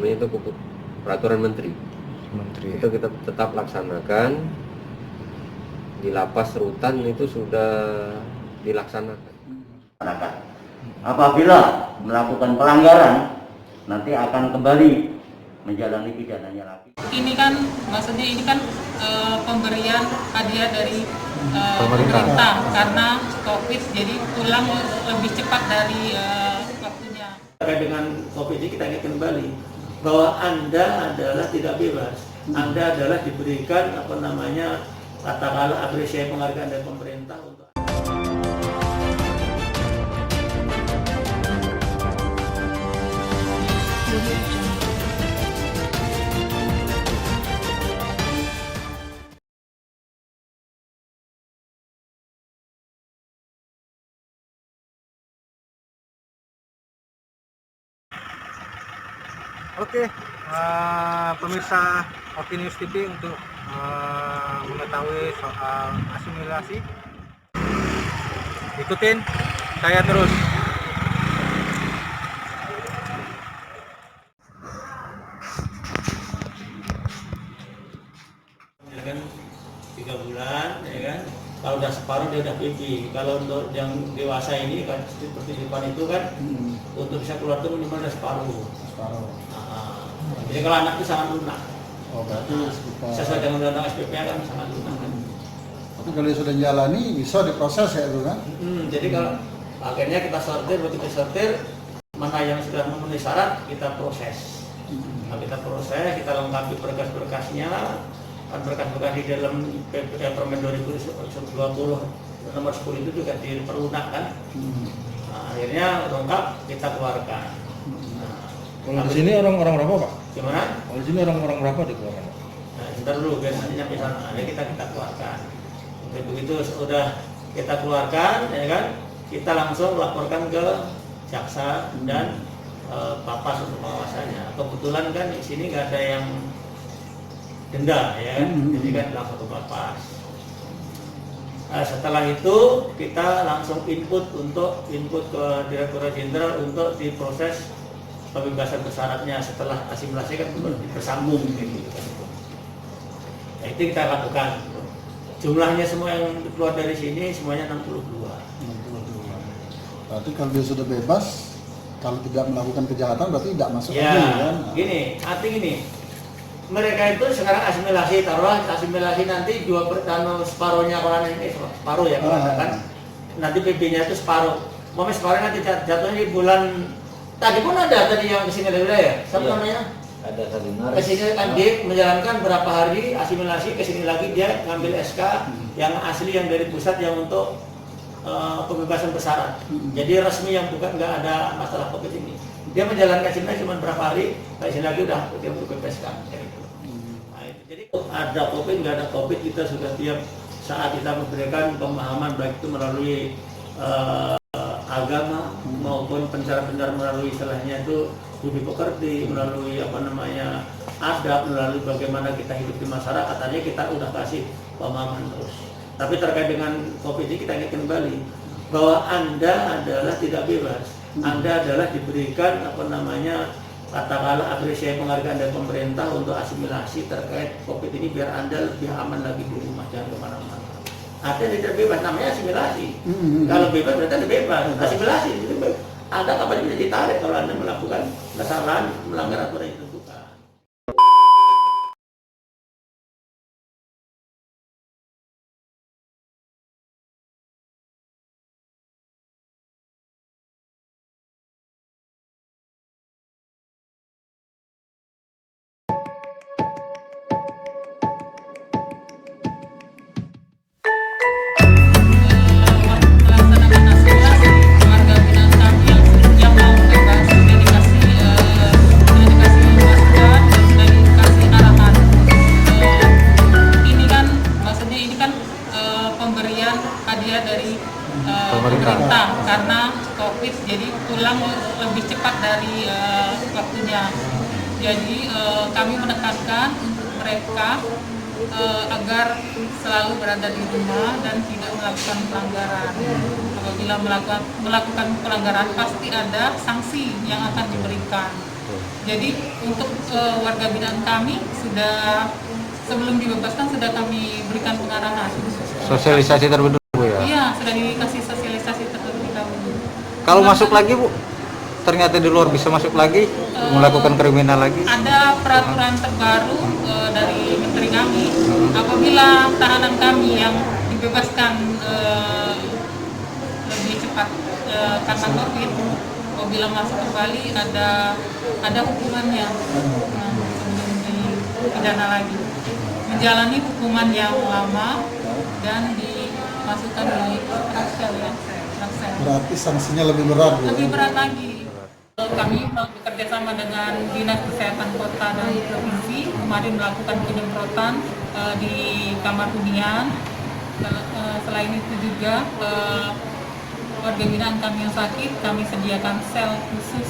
namanya itu peraturan menteri. Itu kita tetap laksanakan. Di lapas rutan itu sudah dilaksanakan. Apabila melakukan pelanggaran, nanti akan kembali menjalani pidananya lagi. Ini kan maksudnya pemberian hadiah dari pemerintah karena COVID, jadi pulang lebih cepat dari waktunya. Terkait dengan COVID ini kita ingatkan kembali bahwa Anda adalah tidak bebas. Anda adalah diberikan katakanlah apresiasi penghargaan dari pemerintah untuk Oke, pemirsa Opinius TV, untuk mengetahui soal asimilasi, ikutin saya terus. ya kan 3 bulan, ya kan. Kalau udah separuh dia udah PP. Kalau untuk yang dewasa ini kan seperti depan itu kan untuk bisa keluar itu minimal udah separuh. Jadi kalau anak itu sangat lunak. Oh, berarti Sesuai dengan undang-undang SPP kan sangat lunak. tapi kalau dia sudah jalani bisa diproses ya itu kan? Jadi kalau akhirnya kita sortir, begitu sortir mana yang sudah memenuhi syarat kita proses. Nah, kita proses, kita lengkapi berkas-berkasnya. Kan berkas-berkas di dalam Permen 2020 nomor 10 itu juga diperlunak kan. Nah, akhirnya lengkap kita keluarkan. Kalau di sini orang-orang berapa, Pak? Gimana? Kalau di sini orang-orang berapa dikeluarkan? Nah, sebentar dulu biar nanti nyampe sana. Nah, kita keluarkan. Begitu sudah kita keluarkan, ya kan? Kita langsung laporkan ke jaksa dan papas untuk pengawasannya. Kebetulan kan di sini nggak ada yang denda, ya kan? Jadi kan langsung ke papas. Nah, setelah itu kita langsung input ke Direktorat Jenderal untuk diproses pembebasan bersyaratnya. Setelah asimilasi kan bersambung gitu kan. Nah, itu kita lakukan. Jumlahnya semua yang keluar dari sini semuanya 62. Berarti kalau dia sudah bebas, kalau tidak melakukan kejahatan berarti tidak masuk Ya, lagi kan? gini, arti gini. Mereka itu sekarang asimilasi, taruhlah asimilasi nanti separuhnya orang ini separuh ya kalau kan. Nanti PP-nya itu separuh. Mau separuh nanti jatuhnya di bulan tadi pun ada tadi yang kesini dari ya. Siapa namanya? Ada Sabinar. Kesini kan dia menjalankan berapa hari asimilasi, kesini lagi dia ngambil SK yang asli yang dari pusat yang untuk pembebasan bersyarat. Jadi resmi yang bukan nggak ada masalah COVID ini. Dia menjalankan asimilasi cuma berapa hari, kesini lagi udah dia untuk bebaskan. Nah, jadi ada COVID nggak ada COVID kita sudah tiap saat kita memberikan pemahaman baik itu melalui agama maupun pencara-pencara melalui istilahnya itu budi pekerti, melalui adab, melalui bagaimana kita hidup di masyarakat. Artinya kita udah kasih pemahaman terus. Tapi terkait dengan COVID ini kita ingatkan kembali bahwa Anda adalah tidak bebas. Anda adalah diberikan katakanlah apresiasi penghargaan dari pemerintah untuk asimilasi terkait COVID ini biar Anda lebih aman lagi di rumah, jangan kemana-mana. Artinya tidak bebas, namanya asimilasi. Kalau bebas berarti Anda bebas. Asimilasi itu Anda kapan bisa ditarik kalau Anda melakukan kesalahan melanggar aturan itu. Pemberian hadiah dari pemerintah karena COVID, jadi pulang lebih cepat dari waktunya. Jadi kami menekankan untuk mereka agar selalu berada di rumah dan tidak melakukan pelanggaran. Apabila melakukan pelanggaran pasti ada sanksi yang akan diberikan. Jadi untuk warga binaan kami sudah sebelum dibebaskan sudah kami berikan pengarahan. Sosialisasi terlebih dulu Bu ya. Iya, sudah dikasih sosialisasi terlebih dahulu. Kalau masuk lagi Bu, ternyata di luar bisa masuk lagi, melakukan kriminal lagi. Ada peraturan terbaru dari menteri kami, apabila tahanan kami yang dibebaskan lebih cepat karena COVID, apabila masuk kembali ada hukumannya sebelum dipidana lagi, menjalani hukuman yang lama dan dimasukkan di Raksel ya. Raksel. Berarti sanksinya lebih berat Bu. Lebih berat lagi. Kami bekerja sama dengan Dinas Kesehatan Kota dan Provinsi kemarin melakukan penyemprotan di kamar hunian. Selain itu juga warga binaan kami yang sakit kami sediakan sel khusus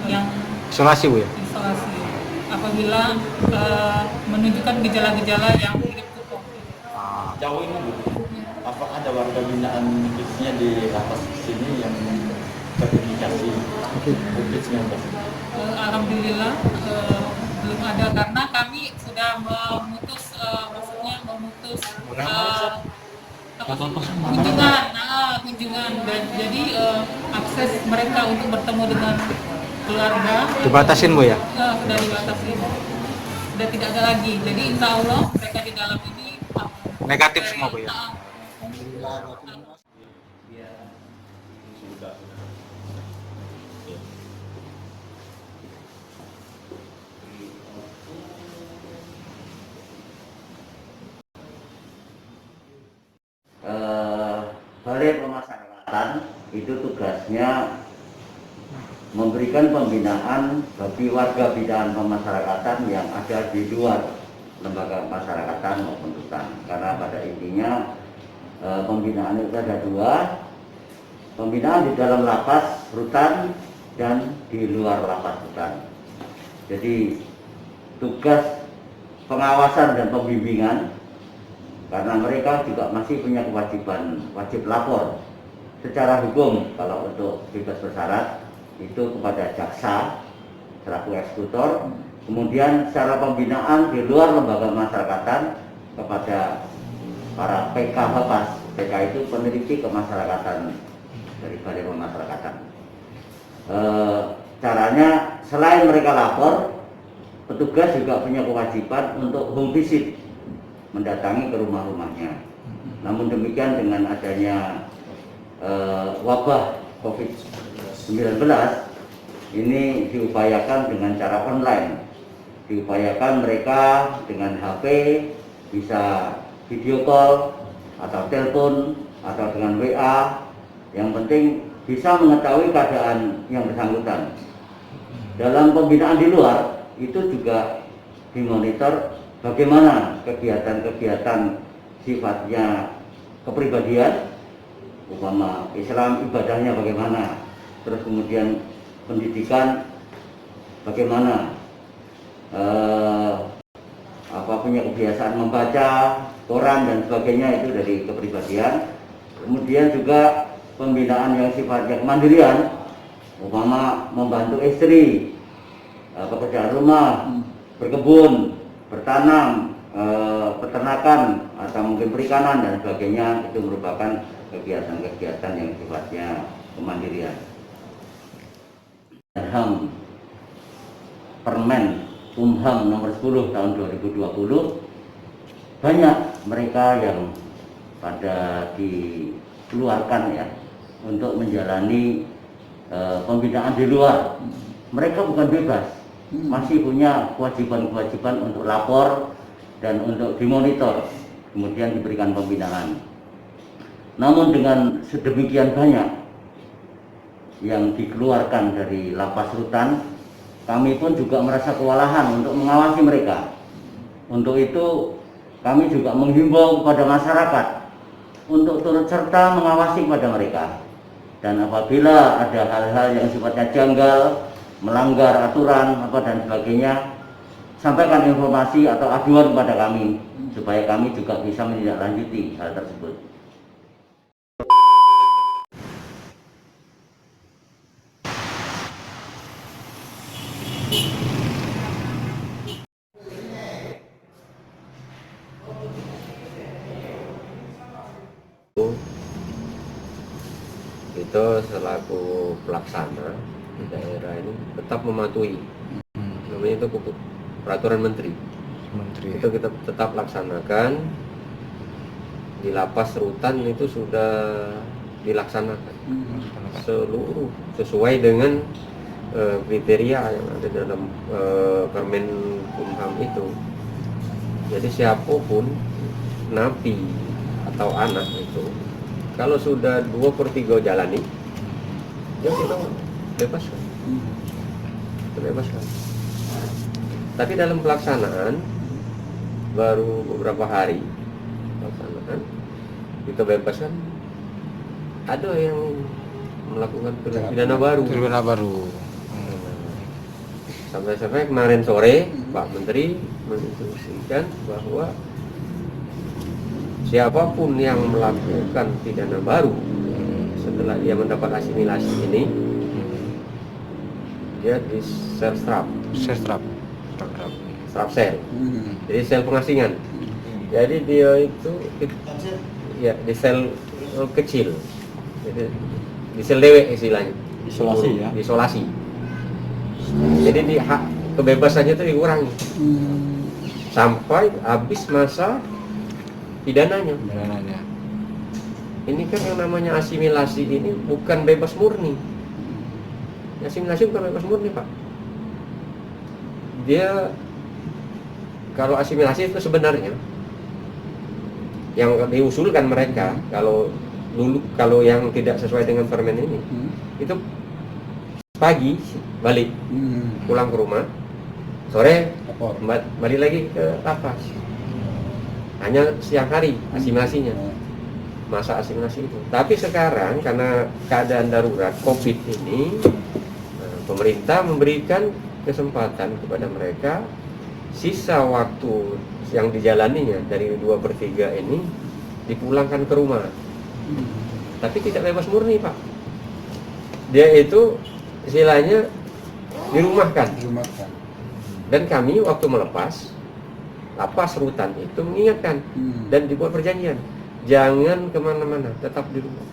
yang Isolasi Bu ya. isolasi apabila menunjukkan gejala-gejala yang mirip COVID. Jauh ini Bu, apakah ada warga binaan khususnya di lapas sini yang terindikasi COVID-19? Alhamdulillah belum ada karena kami sudah memutus kunjungan dan jadi akses mereka untuk bertemu dengan keluarga Dibatasin Bu ya. sudah dibatasi, sudah tidak ada lagi. Jadi insya Allah mereka di dalam ini Negatif semua Bu ya. Balai Pemasyarakatan itu tugasnya memberikan pembinaan bagi warga binaan pemasyarakatan yang ada di luar lembaga pemasyarakatan maupun rutan. Karena pada intinya pembinaan itu ada dua, pembinaan di dalam lapas rutan dan di luar lapas rutan. Jadi tugas pengawasan dan pembimbingan, karena mereka juga masih punya kewajiban wajib lapor secara hukum kalau untuk bebas bersyarat itu kepada jaksa selaku eksekutor, kemudian secara pembinaan di luar lembaga pemasyarakatan kepada para PK Hapas. PK itu peneliti kemasyarakatan dari Balai Pemasyarakatan. Caranya selain mereka lapor, petugas juga punya kewajiban untuk home visit, mendatangi ke rumah-rumahnya. Namun demikian dengan adanya wabah COVID-19 ini diupayakan dengan cara online. Diupayakan mereka dengan HP bisa video call atau telepon atau dengan WA. Yang penting bisa mengetahui keadaan yang bersangkutan. Dalam pembinaan di luar itu juga dimonitor bagaimana kegiatan-kegiatan sifatnya kepribadian, umpama Islam ibadahnya bagaimana, terus kemudian pendidikan bagaimana, punya kebiasaan membaca koran dan sebagainya, itu dari kepribadian. Kemudian juga pembinaan yang sifatnya kemandirian, umpama membantu istri, pekerjaan rumah, berkebun, bertanam, peternakan atau mungkin perikanan dan sebagainya, itu merupakan kegiatan-kegiatan yang sifatnya kemandirian. HAM Permen Kumham nomor 10 tahun 2020, banyak mereka yang pada dikeluarkan ya untuk menjalani pembinaan di luar. Mereka bukan bebas, masih punya kewajiban-kewajiban untuk lapor dan untuk dimonitor, kemudian diberikan pembinaan. Namun dengan sedemikian banyak yang dikeluarkan dari lapas rutan, kami pun juga merasa kewalahan untuk mengawasi mereka. Untuk itu kami juga menghimbau kepada masyarakat untuk turut serta mengawasi kepada mereka. Dan apabila ada hal-hal yang sifatnya janggal, melanggar aturan dan sebagainya, sampaikan informasi atau aduan kepada kami supaya kami juga bisa menindaklanjuti hal tersebut. kita selaku pelaksana di daerah ini tetap mematuhi namanya itu peraturan menteri. Itu kita tetap laksanakan. Di lapas rutan itu sudah dilaksanakan seluruh sesuai dengan kriteria yang ada dalam Permen Kumham itu. Jadi siapapun napi atau anak itu kalau sudah 2/3 jalani ya kita bebaskan. Tapi dalam pelaksanaan baru beberapa hari pelaksanaan kita bebaskan, ada yang melakukan pidana baru. Sampai kemarin sore Pak Menteri menginstruksikan bahwa siapapun yang melakukan pidana baru setelah dia mendapat asimilasi ini, dia di strap sel. Jadi sel pengasingan. Jadi dia itu ya di sel kecil. Jadi di sel dewek istilahnya. Isolasi ya. Isolasi. Jadi di hak kebebasannya itu dikurangi sampai habis masa pidananya. Ini kan yang namanya asimilasi ini bukan bebas murni. Asimilasi bukan bebas murni, Pak. Dia kalau asimilasi itu sebenarnya yang diusulkan mereka kalau yang tidak sesuai dengan permen ini itu pagi balik pulang ke rumah, sore balik lagi ke lapas. Hanya siang hari asimilasinya, masa asimilasi itu. Tapi sekarang karena keadaan darurat COVID ini, pemerintah memberikan kesempatan kepada mereka sisa waktu yang dijalaninya dari 2/3 ini dipulangkan ke rumah. Tapi tidak bebas murni, Pak. Dia itu istilahnya dirumahkan. Dan kami waktu melepas lapas rutan itu mengingatkan dan dibuat perjanjian jangan kemana-mana, tetap di rumah.